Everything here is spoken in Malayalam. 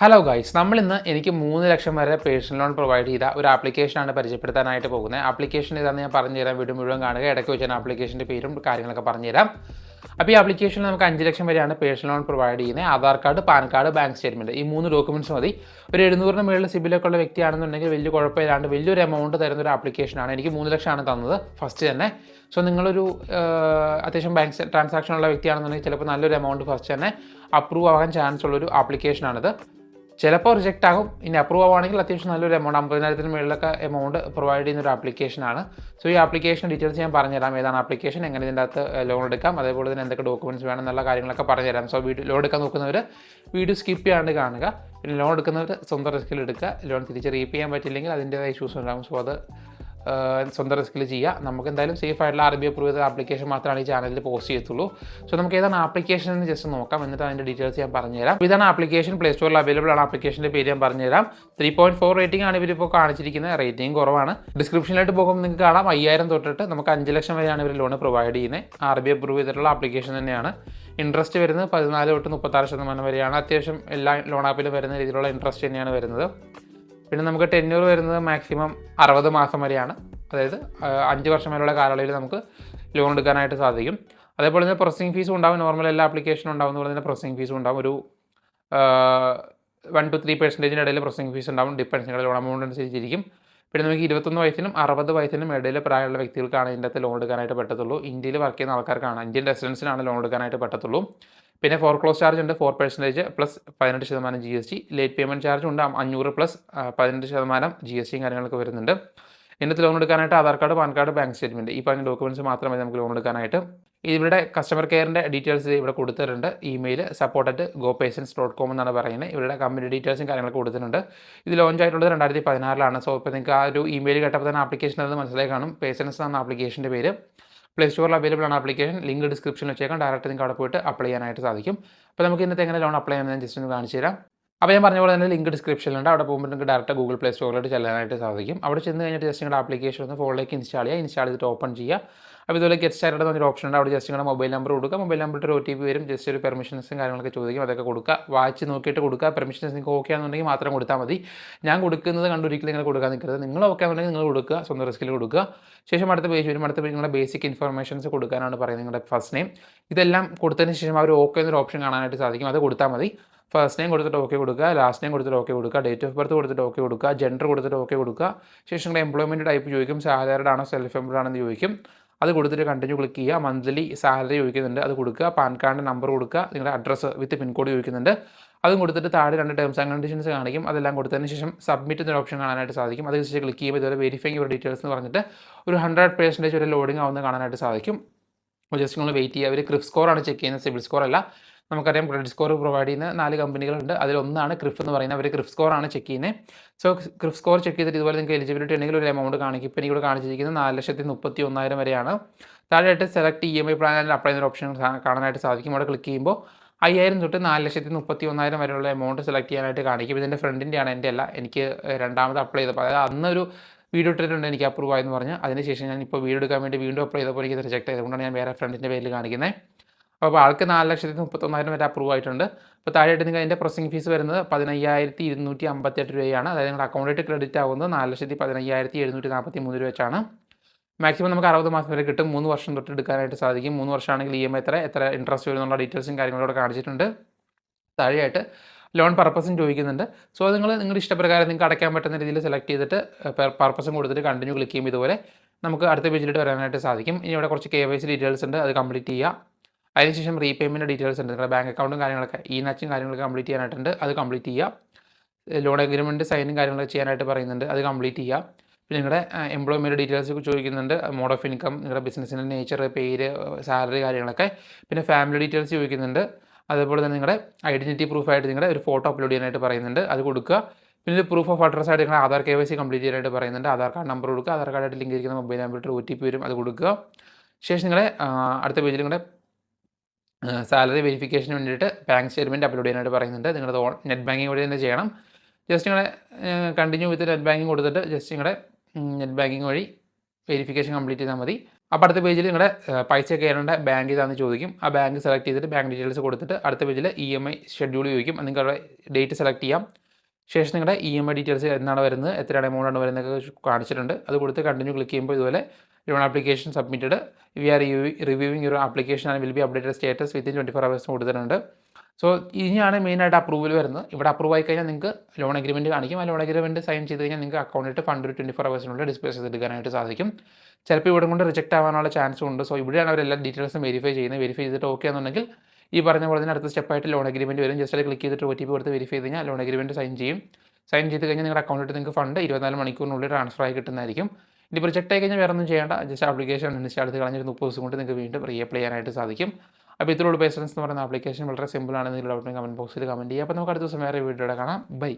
ഹലോ ഗൈസ്, നമ്മൾ ഇന്ന് എനിക്ക് 3 ലക്ഷം വരെ പേഴ്സണൽ ലോൺ പ്രൊവൈഡ് ചെയ്ത ഒരു ആപ്ലിക്കേഷനാണ് പരിചയപ്പെടുത്താനായിട്ട് പോകുന്നത്. ആപ്ലിക്കേഷൻ ഇതാണെന്ന് ഞാൻ പറഞ്ഞുതരാം. വീഡിയോ മുഴുവൻ കാണുക. ഇടയ്ക്ക് വെച്ചാൽ ആപ്ലിക്കേഷൻ്റെ പേരും കാര്യങ്ങളൊക്കെ പറഞ്ഞുതരാം. അപ്പോൾ ഈ ആപ്ലിക്കേഷനിൽ നമുക്ക് 5 ലക്ഷം വരെയാണ് പേഴ്സണൽ ലോൺ പ്രൊവൈഡ് ചെയ്യുന്നത്. Aadhaar card, pan card, bank statement, ഈ 3 ഡോക്യുമെൻറ്റ്സ് മതി. ഒരു 700-ന് മുകളിൽ സിബിലൊക്കെ ഉള്ള വ്യക്തിയാണെന്നുണ്ടെങ്കിൽ വലിയ കുഴപ്പമില്ലാണ്ട് വലിയൊരു എമൗണ്ട് തരുന്ന ഒരു ആപ്ലിക്കേഷനാണ്. എനിക്ക് 3 ലക്ഷമാണ് തന്നത് ഫസ്റ്റ് തന്നെ. സോ നിങ്ങളൊരു അത്യാവശ്യം ബാങ്ക് ട്രാൻസാക്ഷൻ ഉള്ള വ്യക്തിയാണെന്നുണ്ടെങ്കിൽ ചിലപ്പോൾ നല്ലൊരു എമൗണ്ട് ഫസ്റ്റ് തന്നെ അപ്രൂവ് ആകാൻ ചാൻസ് ഉള്ളൊരു ആപ്ലിക്കേഷനാണിത്. ചിലപ്പോൾ റിജക്റ്റ് ആകും. ഇനി അപ്രൂവ് ആവുകയാണെങ്കിൽ അത്യാവശ്യം നല്ലൊരു എമൗണ്ട് 50,000-ന് മുകളിലൊക്കെ എമൗണ്ട് പ്രൊവൈഡ് ചെയ്യുന്ന ഒരു ആപ്ലിക്കേഷനാണ്. സോ ഈ ആപ്ലിക്കേഷൻ ഡീറ്റെയിൽസ് ഞാൻ പറഞ്ഞുതരാം. ഏതാണ് ആപ്ലിക്കേഷൻ, എങ്ങനെ ഇതിൻ്റെ അകത്ത് ലോൺ എടുക്കാം, അതേപോലെ തന്നെ എന്തൊക്കെ ഡോക്യുമെൻറ്റ്സ് വേണം എന്നുള്ള കാര്യങ്ങളൊക്കെ പറഞ്ഞുതരാം. സോ ലോൺ എടുക്കാൻ നോക്കുന്നവർ വീഡിയോ സ്കിപ്പ് ചെയ്യാണ്ട് കാണുക. പിന്നെ ലോൺ എടുക്കുന്നവർ സ്വന്തം റിസ്കിൽ എടുക്കുക. ലോൺ തിരിച്ച് റീപേ ചെയ്യാൻ പറ്റില്ലെങ്കിൽ അതിൻ്റേതായ ഇഷ്യൂസ് ഉണ്ടാകും. സോ അത് സ്വന്തം റിസ്കിൽ ചെയ്യുക. നമുക്ക് എന്തായാലും സേഫ് ആയിട്ടുള്ള RBI അപ്രൂവ് ചെയ്ത ആപ്ലിക്കേഷൻ മാത്രമാണ് ഈ ചാനലിൽ പോസ്റ്റ് ചെയ്യത്തുള്ളൂ. സോ നമുക്ക് ഏതാണ് ആപ്ലിക്കേഷൻ എന്ന് ജസ്റ്റ് നോക്കാം, എന്നിട്ട് അതിൻ്റെ ഡീറ്റെയിൽസ് ഞാൻ പറഞ്ഞുതരാം. ഇതാണ് ആപ്ലിക്കേഷൻ. പ്ലേ സ്റ്റോറിൽ അവൈലബിൾ ആണ്. ആപ്ലിക്കേഷൻ്റെ പേര് ഞാൻ പറഞ്ഞുതരാം. 3.4 റേറ്റിംഗ് ആണ് ഇവരിപ്പോൾ കാണിച്ചിരിക്കുന്നത്. റേറ്റിംഗ് കുറവാണ്. ഡിസ്ക്രിപ്ഷനിലായിട്ട് പോകുമ്പോൾ നിങ്ങൾക്ക് കാണാം 5,000 തൊട്ടിട്ട് നമുക്ക് 5 ലക്ഷം വരെയാണ് ഇവർ ലോൺ പ്രൊവൈഡ് ചെയ്യുന്നത്. RBI അപ്രൂവ് ചെയ്തിട്ടുള്ള ആപ്ലിക്കേഷൻ തന്നെയാണ്. ഇൻട്രസ്റ്റ് വരുന്നത് 14 തൊട്ട് 36% വരെയാണ്. അത്യാവശ്യം എല്ലാ ലോൺ ആപ്പിലും വരുന്ന രീതിയിലുള്ള ഇൻട്രസ്റ്റ് തന്നെയാണ് വരുന്നത്. പിന്നെ നമുക്ക് ടെന്യൂർ വരുന്നത് മാക്സിമം 60 മാസം വരെയാണ്. അതായത് 5 വർഷം വരെയുള്ള കാലയളവിൽ നമുക്ക് ലോൺ എടുക്കാനായിട്ട് സാധിക്കും. അതേപോലെ തന്നെ പ്രോസസ്സിംഗ് ഫീസും ഉണ്ടാവും. നോർമൽ എല്ലാ ആപ്ലിക്കേഷനും ഉണ്ടാകുന്ന പോലെ തന്നെ പ്രോസസ്സിംഗ് ഫീസും ഉണ്ടാവും. ഒരു 1 to 3% ഇടയിൽ പ്രോസസ്സിംഗ് ഫീസ് ഉണ്ടാവും. ഡിപ്പെൻസ് നിങ്ങളുടെ ലോൺ എമൗണ്ട് അനുസരിച്ചിരിക്കും. പിന്നെ നമുക്ക് 21 വയസ്സിനും 60 വയസ്സിനും ഇടയിൽ പ്രായമുള്ള വ്യക്തികൾക്കാണ് ഇതിൻ്റെ അകത്ത് ലോൺ എടുക്കാനായിട്ട് പറ്റത്തുള്ളൂ. ഇന്ത്യയിൽ വർക്ക് ചെയ്യുന്ന ആൾക്കാർക്കാണ്, ഇന്ത്യൻ റെസിഡൻസിനാണ് ലോൺ എടുക്കാനായിട്ട് പറ്റത്തുള്ളൂ. പിന്നെ ഫോർക്ലോസ് ചാർജ് ഉണ്ട് 4% plus 18% GST. Late payment charge ഉണ്ട് 500 പ്ലസ് 18% GSTയും കാര്യങ്ങളൊക്കെ വരുന്നുണ്ട്. ഇതിനകത്ത് ലോൺ എടുക്കാനായിട്ട് Aadhaar card, pan card, bank statement, ഈ പറഞ്ഞ ഡോക്യുമെൻറ്റ്സ് മാത്രമേ നമുക്ക് ലോൺ എടുക്കാനായിട്ട്. ഇവിടെ കസ്റ്റമർ കെയറിൻ്റെ ഡീറ്റെയിൽസ് ഇവിടെ കൊടുത്തിട്ടുണ്ട്. ഇമെയിൽ support@gopatience.com എന്നാണ് പറയുന്നത്. ഇവരുടെ കമ്പനി ഡീറ്റെയിൽസും കാര്യങ്ങളൊക്കെ കൊടുത്തിട്ടുണ്ട്. ഇത് ലോഞ്ച് ആയിട്ടുള്ളത് 2014. സോ ഇപ്പോൾ നിങ്ങൾക്ക് ആ ഒരു ഇമെയിൽ കേട്ടപ്പോൾ തന്നെ ആപ്ലിക്കേഷൻ അത് മനസ്സിലായി കാണും. പേഴ്സൺസ് എന്നാണ് ആപ്ലിക്കേഷൻ്റെ പേര്. പ്ലേ സ്റ്റോറിൽ അവൈലബിൾ ആണ് ആപ്ലിക്കേഷൻ. ലിങ്ക് ഡിസ്ക്രിപ്ഷനിൽ വെച്ചേക്കാം. ഡയറക്റ്റ് നിങ്ങൾക്ക് അവിടെ പോയിട്ട് അപ്ലൈ ചെയ്യാനായിട്ട് സാധിക്കും. അപ്പോൾ നമുക്ക് ഇന്നത്തെ എങ്ങനെ ലോൺ അപ്ലൈ ചെയ്യാൻ ജസ്റ്റ് ഒന്ന് കാണിച്ചു തരാം. അപ്പോൾ ഞാൻ പറഞ്ഞ പോലെ തന്നെ ലിങ്ക് ഡിസ്ക്രിപ്ഷനിലുണ്ട്. അവിടെ പോകുമ്പോൾ നിങ്ങൾക്ക് ഡയറക്റ്റ് ഗൂഗിൾ പ്ലേ സ്റ്റോറിലോട്ട് ചെല്ലാനായിട്ട് സാധിക്കും. അവിടെ ചെന്ന് കഴിഞ്ഞിട്ട് ജസ്റ്റ് നിങ്ങളുടെ ആപ്ലിക്കേഷൻ ഒന്ന് ഫോണിലേക്ക് ഇൻസ്റ്റാൾ ചെയ്തിട്ട് ഓപ്പൺ ചെയ്യുക. അപ്പോൾ ഇതുപോലെ ഗെറ്റ് സ്റ്റാർട്ടഡ് എന്നൊരു ഓപ്ഷൻ ഉണ്ട്. അവിടെ ജസ്റ്റ് നിങ്ങളുടെ മൊബൈൽ നമ്പർ കൊടുക്കുക. മൊബൈൽ നമ്പറിൽ ഒരു OTP വരും. ജസ്റ്റ് ഒരു പെർമിഷൻസും കാര്യങ്ങളൊക്കെ ചോദിക്കും. അതൊക്കെ കൊടുക്കുക. വായിച്ച് നോക്കിയിട്ട് കൊടുക്കുക. പെർമിഷൻസ് നിങ്ങൾക്ക് ഓക്കെ ആണെന്നുണ്ടെങ്കിൽ മാത്രം കൊടുത്താൽ മതി. ഞാൻ കൊടുക്കുന്നത് കണ്ടൊരിക്കലും നിങ്ങൾ കൊടുക്കാൻ നിൽക്കരുത്. നിങ്ങൾ ഓക്കെ ആണെന്നുണ്ടെങ്കിൽ നിങ്ങൾ കൊടുക്കുക, സ്വന്തം റിസ്കിൽ കൊടുക്കുക. ശേഷം അടുത്ത പേജ് വരും. അടുത്ത പേജ് നിങ്ങളുടെ ബേസിക് ഇൻഫർമേഷൻസ് കൊടുക്കാനാണ് പറയുന്നത്. നിങ്ങളുടെ ഫസ്റ്റ് നെയിം ഇതെല്ലാം കൊടുത്തതിന് ശേഷം അവർ ഓക്കെ എന്നൊരു ഓപ്ഷൻ കാണാനായിട്ട് സാധിക്കും. അത് കൊടുത്താൽ മതി. ഫസ്റ്റ് നെയിം കൊടുത്തിട്ട് ഓക്കെ കൊടുക്കുക, ലാസ്റ്റ് നെയിം കൊടുത്തിട്ട് ഓക്കെ കൊടുക്കുക, ഡേറ്റ് ഓഫ് ബർത്ത് കൊടുത്തിട്ട് ഓക്കെ കൊടുക്കുക, ജെൻഡർ കൊടുത്തിട്ട് ഓക്കെ കൊടുക്കുക. ശേഷം നിങ്ങളുടെ എംപ്ലോയ്മെൻറ്റ് ടൈപ്പ് ചോദിക്കും. സാലറിഡ് ആണോ സെൽഫ് എംപ്ലോയ്ഡ് ആണെന്ന് ചോദിക്കും. അത് കൊടുത്തിട്ട് കണ്ടിന്യൂ ക്ലിക്ക് ചെയ്യുക. മന്ത്ലി സാലറി ചോദിക്കുന്നുണ്ട്, അത് കൊടുക്കുക. പാൻ കാർഡിൻ്റെ നമ്പർ കൊടുക്കുക. നിങ്ങളുടെ അഡ്രസ്സ് വിത്ത് പിൻകോഡ് ചോദിക്കുന്നുണ്ട്, അതും കൊടുത്തിട്ട് താഴെ 2 ടേംസ് ആൻഡ് കണ്ടീഷൻസ് കാണിക്കും. അതെല്ലാം കൊടുത്തതിന് ശേഷം സബ്മിറ്റ് എന്നൊരു ഓപ്ഷൻ കാണാനായിട്ട് സാധിക്കും. അത് ജസ്റ്റ് ക്ലിക്ക് ചെയ്യുമ്പോൾ ഇതുപോലെ വെരിഫൈങ് യുവർ ഡീറ്റെയിൽസ് എന്ന് പറഞ്ഞിട്ട് ഒരു 100% ഒരു ലോഡിംഗ് ആവുന്നത് കാണാനായിട്ട് സാധിക്കും. ജസ്റ്റ് നിങ്ങൾ വെയിറ്റ് ചെയ്യുക. അവർ ക്രിഫ് സ്കോറാണ് ചെക്ക് ചെയ്യുന്നത്, സിബിൽ സ്കോർ അല്ല. നമുക്കറിയാം ക്രെഡിറ്റ് സ്കോർ പ്രൊവൈഡ് ചെയ്യുന്ന 4 കമ്പനികളുണ്ട്. അതിലൊന്നാണ് ക്രിഫ് എന്ന് പറയുന്നത്. അവർ ക്രിഫ് സ്കോറാണ് ചെക്ക് ചെയ്യുന്നത്. സോ ക്രിഫ് സ്കോർ ചെക്ക് ചെയ്തിട്ട് ഇതുപോലെ നിങ്ങൾക്ക് എലിജിബിലിറ്റി ഉണ്ടെങ്കിൽ ഒരു എമൗണ്ട് കാണിക്കും. ഇപ്പോൾ എനിക്കിവിടെ കാണിച്ചിരിക്കുന്നത് 4,31,000 വരെയാണ്. താഴെയായിട്ട് select EMI plan and apply എന്നൊരു ഓപ്ഷൻ കാണാനായിട്ട് സാധിക്കും. അവിടെ ക്ലിക്ക് ചെയ്യുമ്പോൾ 5,000 തൊട്ട് 4,31,000 വരെയുള്ള എമൗണ്ട് സെലക്ട് ചെയ്യാനായിട്ട് കാണിക്കും. ഇതിൻ്റെ ഫ്രണ്ടിൻ്റെയാണ്, എൻ്റെ അല്ല. എനിക്ക് രണ്ടാമത് അപ്ലൈ ചെയ്തപ്പോൾ, അതായത് അന്നൊരു വീഡിയോ ഇട്ടിട്ടുണ്ട് എനിക്ക് അപ്രൂവ് ആയെന്ന് പറഞ്ഞ്. അതിനുശേഷം ഞാൻ ഇപ്പോൾ വീഡിയോ എടുക്കാൻ വേണ്ടി വീണ്ടും അപ്ലൈ ചെയ്തപ്പോൾ എനിക്ക് റിജക്ട് ചെയ്തുകൊണ്ടാണ് ഞാൻ വേറെ ഫ്രണ്ടിൻ്റെ പേരിൽ കാണിക്കുന്നത്. അപ്പോൾ ആൾക്ക് 4,31,000 വരെ അപ്രൂവ് ആയിട്ടുണ്ട്. അപ്പോൾ താഴെയായിട്ട് നിങ്ങൾക്ക് അതിൻ്റെ പ്രോസസ്സിംഗ് ഫീസ് വരുന്നത് 15,258 രൂപയാണ്. അതായത് നിങ്ങളുടെ അക്കൗണ്ടിലേക്ക് ക്രെഡിറ്റ് ആകുന്നത് 4,15,743 രൂപ വെച്ചാണ്. മാക്സിമം നമുക്ക് 60 മാസം വരെ കിട്ടും. 3 വർഷം തൊട്ട് എടുക്കാനായിട്ട് സാധിക്കും. 3 വർഷമാണെങ്കിൽ EMI എത്ര ഇൻട്രസ്റ്റ് വരുന്നുള്ള ഡീറ്റെയിൽസും കാര്യങ്ങളോട് കാണിച്ചിട്ടുണ്ട്. താഴെയായിട്ട് ലോൺ പർപ്പസും ചോദിക്കുന്നുണ്ട്. സോ നിങ്ങളുടെ ഇഷ്ടപ്രകാരം നിങ്ങൾക്ക് അടയ്ക്കാൻ പറ്റുന്ന രീതിയിൽ സെലക്ട് ചെയ്തിട്ട് പർപ്പസും കൊടുത്തിട്ട് കണ്ടിന്യൂ ക്ലിക്ക് ചെയ്യുമ്പോൾ ഇതുപോലെ നമുക്ക് അടുത്ത പേജിലോട്ട് വരാനായിട്ട് സാധിക്കും. ഇനി ഇവിടെ കുറച്ച് KYC ഡീറ്റെയിൽസ് ഉണ്ട്, അത് കംപ്ലീറ്റ് ചെയ്യുക. അതിനുശേഷം റീപേയ്മെൻറ്റ് ഡീറ്റെയിൽസ് ഉണ്ട്. നിങ്ങളുടെ ബാങ്ക് അക്കൗണ്ടും കാര്യങ്ങളൊക്കെ ഈനാച്ചും കാര്യങ്ങളൊക്കെ കംപ്ലീറ്റ് ചെയ്യാനായിട്ടുണ്ട്, അത് കംപ്ലീറ്റ് ചെയ്യുക. ലോൺ അഗ്രിമെൻറ്റ് സൈനും കാര്യങ്ങളൊക്കെ ചെയ്യാനായിട്ട് പറയുന്നുണ്ട്, അത് കംപ്ലീറ്റ് ചെയ്യുക. പിന്നെ നിങ്ങളുടെ എംപ്ലോയ്മെൻറ്റ് ഡീറ്റെയിൽസ് ചോദിക്കുന്നുണ്ട്, മോഡ് ഓഫ് ഇൻകം, നിങ്ങളുടെ ബിസിനസ്സിൻ്റെ നേച്ചർ, പേര്, സാലറി കാര്യങ്ങളൊക്കെ. പിന്നെ ഫാമിലി ഡീറ്റെയിൽസ് ചോദിക്കുന്നുണ്ട്. അതേപോലെ തന്നെ നിങ്ങളുടെ ഐഡൻറ്റിറ്റി പ്രൂഫായിട്ട് നിങ്ങളുടെ ഒരു ഫോട്ടോ അപ്ലോഡ് ചെയ്യാനായിട്ട് പറയുന്നുണ്ട്, അത് കൊടുക്കുക. പിന്നെ ഒരു പ്രൂഫ് ഓഫ് അഡ്രസ് ആയിട്ട് നിങ്ങളുടെ ആധാർ KYC കംപ്ലീറ്റ് ചെയ്യാനായിട്ട് പറയുന്നുണ്ട്. ആധാർ കാർഡ് നമ്പർ കൊടുക്കുക. ആധാർ കാർഡായിട്ട് ലിങ്ക് ചെയ്തിരിക്കുന്ന മൊബൈൽ നമ്പറിൽ OTP വരും, അത് കൊടുക്കുക. ശേഷം നിങ്ങളുടെ അടുത്ത പേജിൽ നിങ്ങളുടെ സാലറി വെരിഫിക്കേഷന് വേണ്ടിയിട്ട് ബാങ്ക് സ്റ്റേറ്റ്മെൻറ്റ് അപ്ലോഡ് ചെയ്യാനായിട്ട് പറയുന്നുണ്ട്. നിങ്ങളുടെ നെറ്റ് ബാങ്കിങ് വഴി തന്നെ ചെയ്യണം. ജസ്റ്റ് നിങ്ങളുടെ കണ്ടിന്യൂ വിത്ത് നെറ്റ് ബാങ്കിങ് കൊടുത്തിട്ട് ജസ്റ്റ് നിങ്ങളുടെ നെറ്റ് ബാങ്കിങ് വഴി വെരിഫിക്കേഷൻ കംപ്ലീറ്റ് ചെയ്താൽ മതി. അപ്പോൾ അടുത്ത പേജിൽ നിങ്ങളുടെ പൈസ കയറേണ്ട ബാങ്ക് ഏതാണെന്ന് ചോദിക്കും. ആ ബാങ്ക് സെലക്ട് ചെയ്തിട്ട് ബാങ്ക് ഡീറ്റെയിൽസ് കൊടുത്തിട്ട് അടുത്ത പേജിൽ EMI ഷെഡ്യൂൾ ചോദിക്കും. നിങ്ങൾക്ക് ഡേറ്റ് സെലക്ട് ചെയ്യാം. ശേഷം നിങ്ങളുടെ EMI ഡീറ്റെയിൽസ് എന്നാണ് വരുന്നത്, എത്രയാണ് എമൗണ്ടാണ് വരുന്നതൊക്കെ കാണിച്ചിട്ടുണ്ട്. അത് കൊടുത്ത് കണ്ടിന്യൂ ക്ലിക്ക് ചെയ്യുമ്പോൾ ഇതുപോലെ loan application submitted, we are reviewing your application and will be updated status within 24 hours കൊടുത്തിട്ടുണ്ട്. സോ ഇനിയാണ് മെയിനായിട്ട് അപ്രൂവൽ വരുന്നത്. ഇവിടെ അപ്രൂവ് ആയി കഴിഞ്ഞാൽ നിങ്ങൾക്ക് ലോൺ അഗ്രിമെൻറ്റ് കാണിക്കും. ആ ലോൺ അഗ്രിമെൻറ്റ് സൈൻ ചെയ്ത് കഴിഞ്ഞാൽ നിങ്ങൾക്ക് അക്കൗണ്ടിട്ട് ഫണ്ട് ഒരു 24 hours ഡിസ്പേസ് ചെയ്തെടുക്കാനായിട്ട് സാധിക്കും. ചിലപ്പോൾ ഇവിടെ കൊണ്ട് റിജക്റ്റ് ആവാനുള്ള ചാൻസും ഉണ്ട്. സോ ഇവിടെയാണ് അവരെല്ലാ ഡീറ്റെയിൽസും വെരിഫൈ ചെയ്യുന്നത്. വെരിഫൈ ചെയ്തിട്ട് ഓക്കെ ആണെന്നുണ്ടെങ്കിൽ ഈ പറഞ്ഞ പോലെ തന്നെ അടുത്ത സ്റ്റെപ്പായിട്ട് ലോൺ അഗ്രിമെൻറ്റ് വരും. ജസ്റ്റ് അത് ക്ലിക്ക് ചെയ്തിട്ട് OTP കൊടുത്ത് വെരിഫൈ ചെയ്ത് കഴിഞ്ഞാൽ ലോൺ അഗ്രിമെൻറ്റ് സൈൻ ചെയ്യും. സൈൻ ചെയ്ത് കഴിഞ്ഞാൽ നിങ്ങളുടെ അക്കൗണ്ടിട്ട് നിങ്ങൾക്ക് ഫണ്ട് 24 മണിക്കൂറിനുള്ളിൽ ട്രാൻസ്ഫർ ആയി കിട്ടുന്നതായിരിക്കും. ഇനി റിജക്റ്റ് ആയി കഴിഞ്ഞാൽ വേറെ ഒന്നും ചെയ്യേണ്ട. ജസ്റ്റ് ആപ്ലിക്കേഷൻ ഇൻസ്റ്റാൾ ചെയ്ത് കളഞ്ഞിട്ട് 30 ദിവസം കൊണ്ട് നിങ്ങൾക്ക് വീണ്ടും റീഅപ്ലൈ ചെയ്യാനായിട്ട് സാധിക്കും. അപ്പോൾ ഇത്രയുള്ള പേഴ്സൺസ് എന്ന് പറയുന്ന ആപ്ലിക്കേഷൻ വളരെ സിമ്പിളാണ്. നിങ്ങൾ ഡൗട്ട് കമൻറ്റ് ബോക്സിൽ കമൻറ്റ് ചെയ്യുക. അപ്പോൾ നമുക്ക് അടുത്ത ദിവസം വേറെ വീഡിയോയുടെ കാണാം. ബൈ.